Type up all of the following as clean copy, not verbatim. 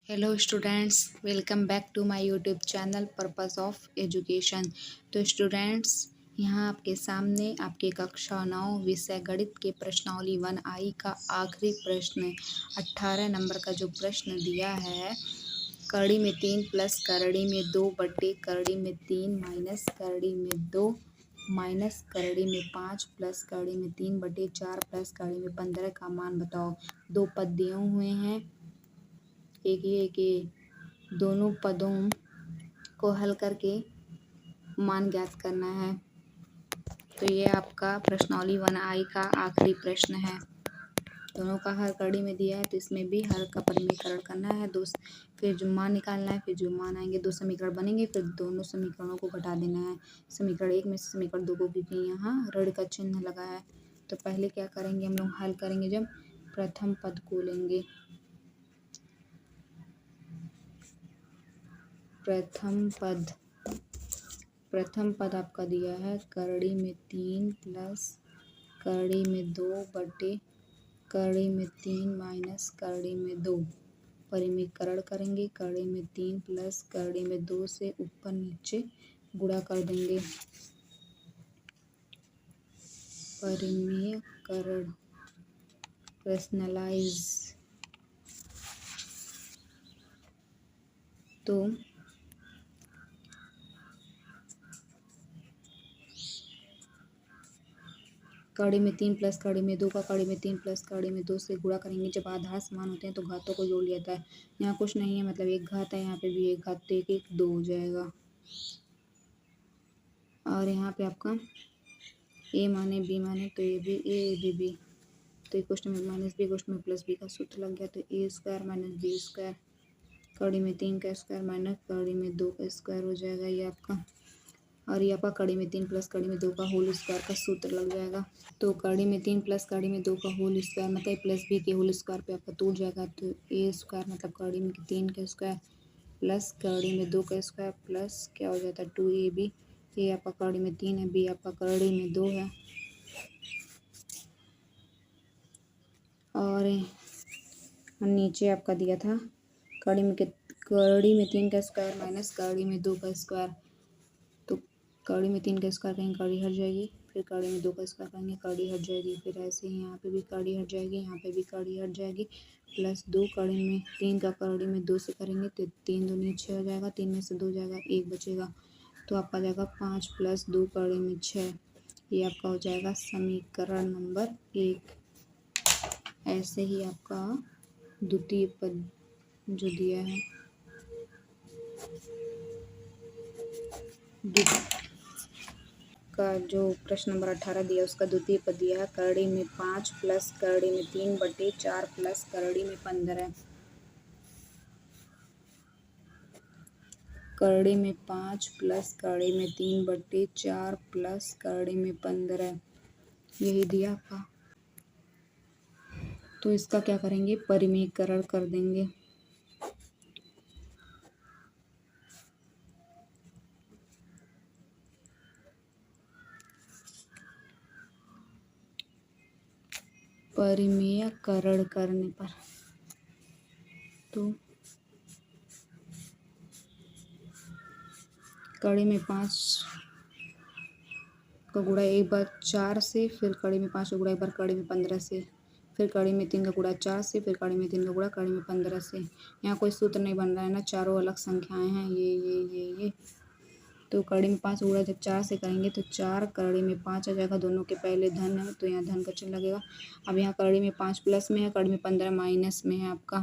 Hello students, welcome back to my YouTube channel purpose of education. तो students, यहाँ आपके सामने आपके कक्षा 9 विषय गणित के प्रश्नावली 1I का आखिरी प्रश्न 18 नंबर का जो प्रश्न दिया है, करड़ी में 3 प्लस करड़ी में 2 बटे करड़ी में 3 माइनस करड़ी में 2 माइनस करड़ी में 5 प्लस करड़ी में 3 बटे 4 प्लस करड़ी में 15 का मान बताओ। दो पद दिए हुए हैं, एक ये दोनों पदों को हल करके मान ज्ञात करना है। तो ये आपका प्रश्नावली 1I का आखिरी प्रश्न है। दोनों का हर कड़ी में दिया है, तो इसमें भी हर का परिमीकरण करना है। फिर जो मान निकालना है, फिर जो मान आएंगे 2 समीकरण बनेंगे, फिर दोनों समीकरणों को घटा देना है समीकरण 1 में से समीकरण 2 को, क्योंकि यहाँ ऋण का चिन्ह लगा है। तो पहले क्या करेंगे, हम लोग हल करेंगे जब प्रथम पद को लेंगे। प्रथम पद आपका दिया है करड़ी में 3 प्लस करड़ी में 2 बटे करड़ी में 3 माइनस करड़ी में 2। परिमीकरण करेंगे, करड़ी में 3 प्लस करड़ी में 2 से ऊपर नीचे गुणा कर देंगे। परिमीकरण रैशनलाइज, तो कड़ी में 3 प्लस कड़ी में 2 का कड़ी में 3 प्लस कड़ी में 2 से गुणा करेंगे। जब आधार समान होते हैं तो घातों को जोड़ लिया जाता है। यहाँ कुछ नहीं है, मतलब एक घात है, यहाँ पे भी एक घात, तो एक 2 हो जाएगा। और यहाँ पे आपका ए माने बी माने, तो ये भी ए बी, तो क्वेश्चन में माइनस बी क्वेश्चन में प्लस बी का सूत्र लग गया। तो ए स्क्वायर माइनस बी स्क्वायर कड़ी में 3 का स्क्वायर माइनस कड़ी में 2 का स्क्वायर हो जाएगा ये आपका। और ये आपका कड़ी में 3 प्लस कड़ी में 2 का होल स्क्वायर का सूत्र लग जाएगा। तो कड़ी में 3 प्लस कड़ी में 2 का होल स्क्वायर मतलब प्लस बी के होल स्क्वायर पे आपका टूट जाएगा। तो ए स्क्वायर मतलब कड़ी में 3 का स्क्वायर प्लस कड़ी में 2 का स्क्वायर प्लस क्या हो जाता है 2ab। ये आपका कड़ी में 3 है, बी आपका कड़ी में 2 है। और नीचे आपका दिया था कड़ी में 3 का स्क्वायर माइनस कड़ी में 2 का स्क्वायर। तो कड़ी में 3 का स्क्वायर करेंगे, कड़ी हट जाएगी, फिर कड़ी में 2 का स्क्वायर करेंगे, कड़ी हट जाएगी, फिर ऐसे ही यहाँ पे भी कड़ी हट जाएगी, यहाँ पे भी कड़ी हट जाएगी, प्लस 2 कड़ी में 3 का कड़ी में 2 से करेंगे तो 3 दूनी 6 हो जाएगा, 3 में से 2 जाएगा, 1 बचेगा। तो आपका जाएगा 5 प्लस 2 कड़ी में 6। ये आपका हो जाएगा समीकरण नंबर 1। ऐसे ही आपका द्वितीय पद जो दिया है, का जो प्रश्न नंबर 18 दिया उसका द्वितीय पद दिया है करड़ी में 5 प्लस करड़ी में 3 बटे 4 प्लस करड़ी में 15। करड़ी में 5 प्लस करड़ी में 3 बटे 4 प्लस करड़ी में 15, यही दिया आपका। तो इसका क्या करेंगे, परिमीकरण कर देंगे। परिमेयकरण करने पर तो कड़ी में 5 का गुणा एक बार 4 से, फिर कड़ी में 5 का गुणा एक बार कड़ी में 15 से, फिर कड़ी में 3 का गुणा 4 से, फिर कड़ी में 3 का गुणा कड़ी में 15 से। यहाँ कोई सूत्र नहीं बन रहा है ना, चारों अलग संख्याएं हैं, ये। तो कड़ी में 5 गुणा जब 4 से करेंगे तो 4 कड़ी में 5 आ जाएगा, दोनों के पहले धन है तो यहाँ धन का चिन्ह लगेगा। अब यहाँ कड़ी में 5 प्लस में है, कड़ी में 15 माइनस में है आपका,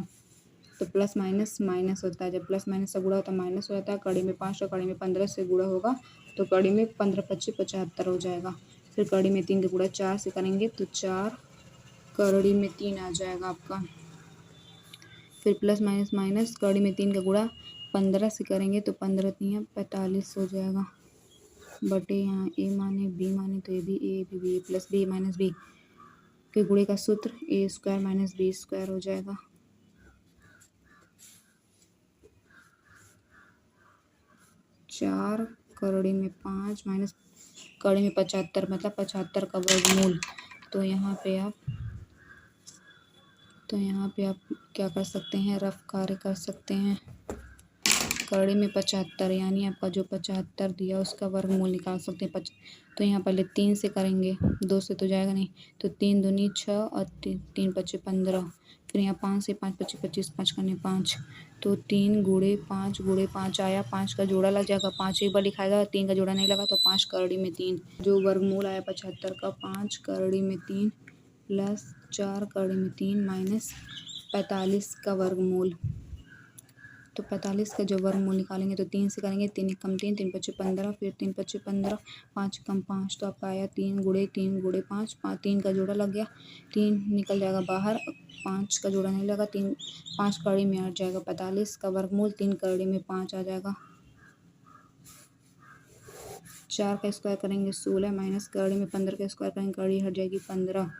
तो प्लस माइनस माइनस होता है, जब प्लस माइनस से गुणा होता है माइनस हो जाता है। कड़ी में 5 और कड़ी में 15 से गुणा होगा तो कड़ी में 15 25 75 हो जाएगा। फिर कड़ी में 3 का गुणा 4 से करेंगे तो 4 कड़ी में 3 आ जाएगा आपका। फिर प्लस माइनस माइनस कड़ी में 3 का गुणा 15 से करेंगे तो 15 3 45 हो जाएगा, बटे यहाँ ए माने बी माने, तो ये भी A B plus B minus B के गुणे का सूत्र A square minus B square हो जाएगा। 4 कड़ी में 5 माइनस कड़ी में 75 मतलब 75 का वर्गमूल। तो यहाँ पे आप तो यहाँ पे आप क्या कर सकते हैं, रफ कार्य कर सकते हैं। करड़ी में 75 यानी आपका जो 75 दिया उसका वर्गमूल निकाल सकते हैं। तो यहाँ पहले 3 से करेंगे, 2 से तो जाएगा नहीं, तो 3 दूनी 6 और 3 पच्चे 15। फिर यहाँ 5 से 5 पच्चे 25, 5 करने 5, तो 3 गुणे 5 आया, 5 का जोड़ा लग जाएगा, 5 एक बार लिखाएगा, 3 का जोड़ा नहीं लगा तो 5 करड़ी में 3। जो वर्गमूल आया 75 का 5 करड़ी में 3 प्लस 4 करड़ी में 3 माइनस 45 का वर्गमूल। तो 45 का जो वर्गमूल निकालेंगे तो 3 से करेंगे, 3 कम 3, 3 पच्चे 15, फिर 3 पच्चे 15, 5 कम 5, तो आपका आया 3 गुणे 5, 3 का जोड़ा लग गया, 3 निकल जाएगा बाहर, 5 का जोड़ा नहीं लगा, 3 5 कड़ी में आ जाएगा 45 का वर्गमूल, 3 कड़ी में 5 आ जाएगा। 4 का स्क्वायर करेंगे 16 माइनस कड़ी में 15 का स्क्वायर करेंगे, कड़ी हट जाएगी 15।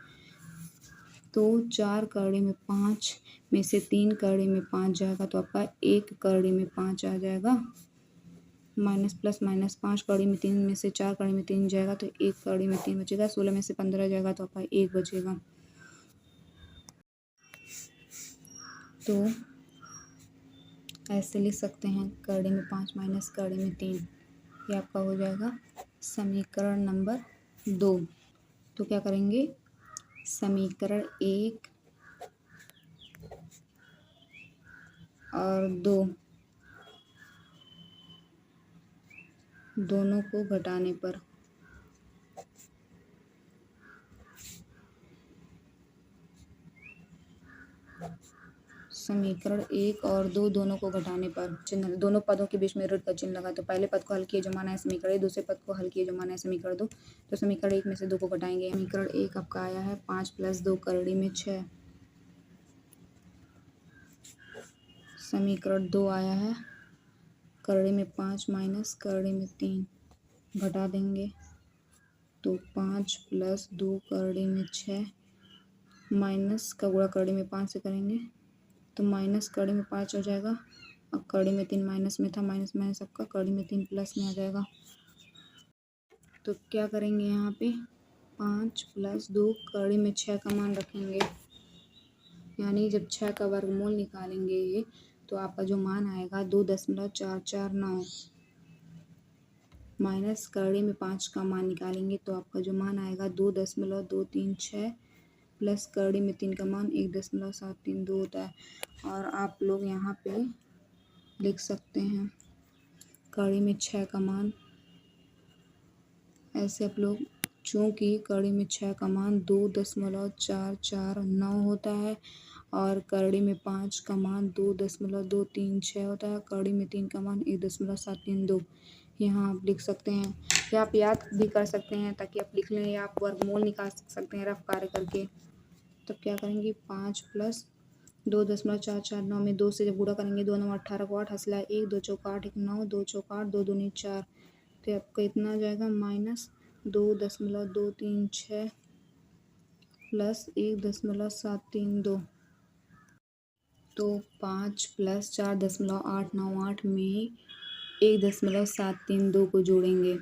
तो 4 करड़ी में 5 में से 3 करड़ी में 5 जाएगा, तो आपका 1 करड़ी में 5 आ जाएगा। माइनस प्लस माइनस 5 करड़ी में 3 में से 4 करड़ी में 3 जाएगा, तो 1 करड़ी में 3 बचेगा। 16 में से 15 जाएगा तो आपका 1 बचेगा। तो ऐसे लिख सकते हैं, करड़ी में 5 माइनस करड़ी में 3, ये आपका हो जाएगा समीकरण नंबर 2। तो क्या करेंगे, समीकरण 1 और 2 दोनों को घटाने पर समीकरण 1 और 2 दोनों को घटाने पर चिन्ह, दोनों पदों के बीच में ऋण का चिन्ह लगा, तो पहले पद को हल किए जो माना है समीकरण 1, दूसरे पद को हल किए जो माना है समीकरण 2। तो समीकरण 1 में से 2 को घटाएंगे। समीकरण 1 आपका आया है 5 प्लस 2 करड़ी में 6। समीकरण 2 आया है करड़ी में 5 माइनस करड़ी में 3, घटा देंगे तो 5 प्लस 2 करड़ी में 6 माइनस का गुणा करड़ी में 5 से करेंगे तो माइनस कड़ी में 5 हो जाएगा, अब कड़ी में 3 माइनस में था, माइनस माइनस आपका कड़ी में 3 प्लस में आ जाएगा। तो क्या करेंगे यहाँ पे, 5 प्लस 2 कड़ी में 6 का मान रखेंगे, यानी जब 6 का वर्गमूल निकालेंगे तो आपका जो मान आएगा 2.449 माइनस कड़ी में 5 का मान निकालेंगे तो आपका जो मान आएगा 2.236 प्लस कड़ी में 3 का मान 1.732 होता है। और आप लोग यहाँ पे लिख सकते हैं कड़ी में 6 का मान, ऐसे आप लोग, चूँकि कड़ी में 6 का मान 2.449 होता है और कड़ी में 5 का मान 2.236 होता है, कड़ी में 3 का मान 1.732 यहाँ आप लिख सकते हैं, या आप याद भी कर सकते हैं ताकि आप लिख लें, या आप वर्गमूल निकाल सकते हैं रफ कार्य करके। तब क्या करेंगे, 5 प्लस 2.449 में 2 से जब गुणा करेंगे, 2 9 18 को 8 हंसला 1, 2 चौका 8 1 9, 2 चौका 8 2 दूनी 4, तो आपका इतना आ जाएगा माइनस 2.236 प्लस 1.732। तो 5 प्लस 4.898 में 1.732 को जोड़ेंगे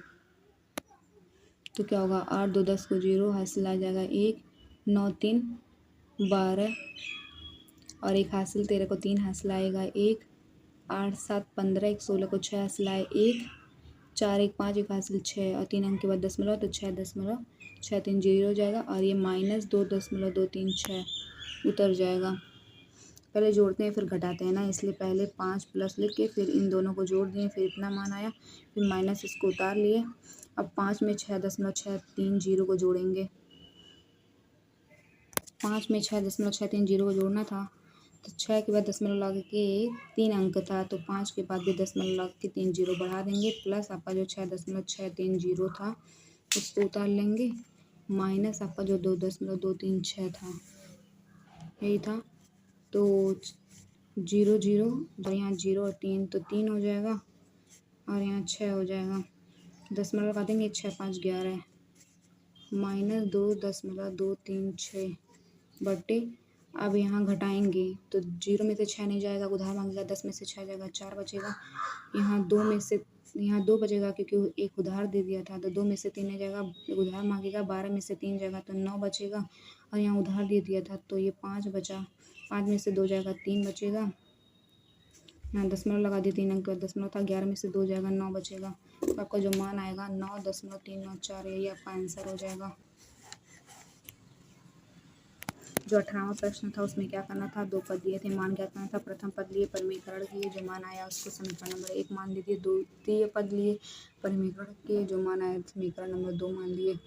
तो क्या होगा, 8 2 10 को 0, हासिल आ जाएगा 1, 9 3 12 और 1 हासिल, 13 को 3 हासिल आएगा 1, 8 7 15, 1 16 को 6 हासिल आए 1, 4 1 5, 1 हासिल 6 और 3 अंक के बाद दशमलव, तो 6.630 हो जाएगा और ये माइनस 2.236 उतर जाएगा। पहले जोड़ते हैं फिर घटाते हैं ना, इसलिए पहले 5 प्लस लिख के फिर इन दोनों को जोड़ दिए, फिर इतना मान आया, फिर माइनस इसको उतार लिए। अब 5 में 6.630 को जोड़ेंगे, 5 में 6.630 को जोड़ना था तो 6 के बाद दशमलव लगा के 3 अंक था, तो 5 के बाद भी दशमलव लगा के 3 जीरो बढ़ा देंगे, प्लस आपका जो 6.630 था उसको उतार लेंगे, माइनस आपका जो 2.236 था, यही था। तो 0 0 और यहाँ 0 और 3, तो 3 हो जाएगा और यहाँ 6 हो जाएगा, दशमलव लगा देंगे, 6 5 11 माइनस 2.236 बटे, अब यहाँ घटाएंगे तो 0 में से 6 नहीं जाएगा, उधार मांगेगा, 10 में से 6 जाएगा, 4 बचेगा, यहाँ 2 में से यहाँ 2 बचेगा क्योंकि एक उधार दे दिया था, तो 2 में से 3 नहीं जाएगा, उधार मांगेगा, 12 में से 3 जाएगा तो 9 बचेगा और यहाँ उधार दे दिया था तो ये 5 बचा, 5 में से 2 जाएगा 3 बचेगा। यहाँ दशमलव लगा दिए, 3 अंक का दशमलव था। 11 में से 2 जाएगा 9 बचेगा। तो आपका जो मान आएगा 9.394, यही आपका आंसर हो जाएगा। जो 18वां प्रश्न था उसमें क्या करना था, 2 पद दिए थे, मान क्या करना था। प्रथम पद लिए परिमीकरण किए, जो मान आया उसको समीकरण नंबर 1 मान लीजिए। द्वितीय पद लिए परिमीकरण किए, जो मान आया समीकरण नंबर 2 मान लिए।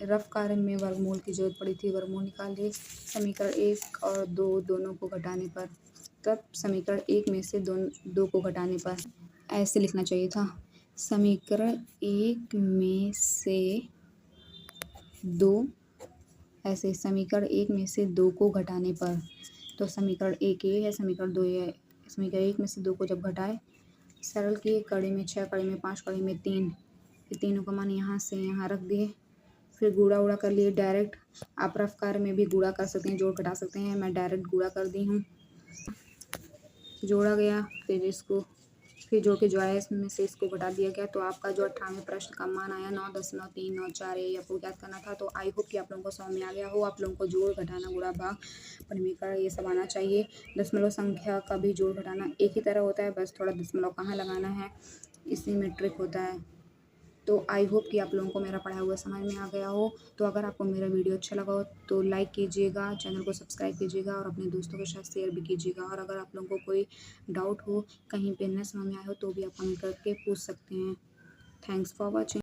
रफ कार्य में वर्गमूल की जरूरत पड़ी थी, वर्गमूल निकाल लिए। समीकरण 1 और 2 दोनों को घटाने पर, तब समीकरण 1 में से 2 को घटाने पर ऐसे लिखना चाहिए था। समीकरण 1 में से 2, ऐसे समीकरण 1 में से 2 को घटाने पर, तो समीकरण 1 ये है, समीकरण 2 ये है। समीकरण 1 में से 2 को जब घटाए, सरल किए, कड़ी में 6, कड़ी में 5, कड़ी में 3, ये तीनों का मान यहाँ से यहाँ रख दिए। फिर गुणा उड़ा कर लिए डायरेक्ट। आप रफ कार्य में भी गुणा कर सकते हैं, जोड़ घटा सकते हैं। मैं डायरेक्ट गुणा कर दी हूँ। जोड़ा गया, फिर जोड़ के जो आया इसमें से इसको घटा दिया गया। तो आपका जो 18वें प्रश्न का मान आया 9.394, यही आपको ज्ञात करना था। तो आई होप कि आप लोगों को समझ में आ गया हो। आप लोगों को जोड़ घटाना, गुणा भाग, परिमीकरण ये सब आना चाहिए। दशमलव संख्या का भी जोड़ घटाना एक ही तरह होता है, बस थोड़ा दशमलव कहाँ लगाना है इसी में ट्रिक होता है। तो आई होप कि आप लोगों को मेरा पढ़ाया हुआ समझ में आ गया हो। तो अगर आपको मेरा वीडियो अच्छा लगा हो तो लाइक कीजिएगा, चैनल को सब्सक्राइब कीजिएगा और अपने दोस्तों के साथ शेयर भी कीजिएगा। और अगर आप लोगों को कोई डाउट हो, कहीं पे न समझ में आया हो, तो भी आप कमेंट करके पूछ सकते हैं। Thanks for watching.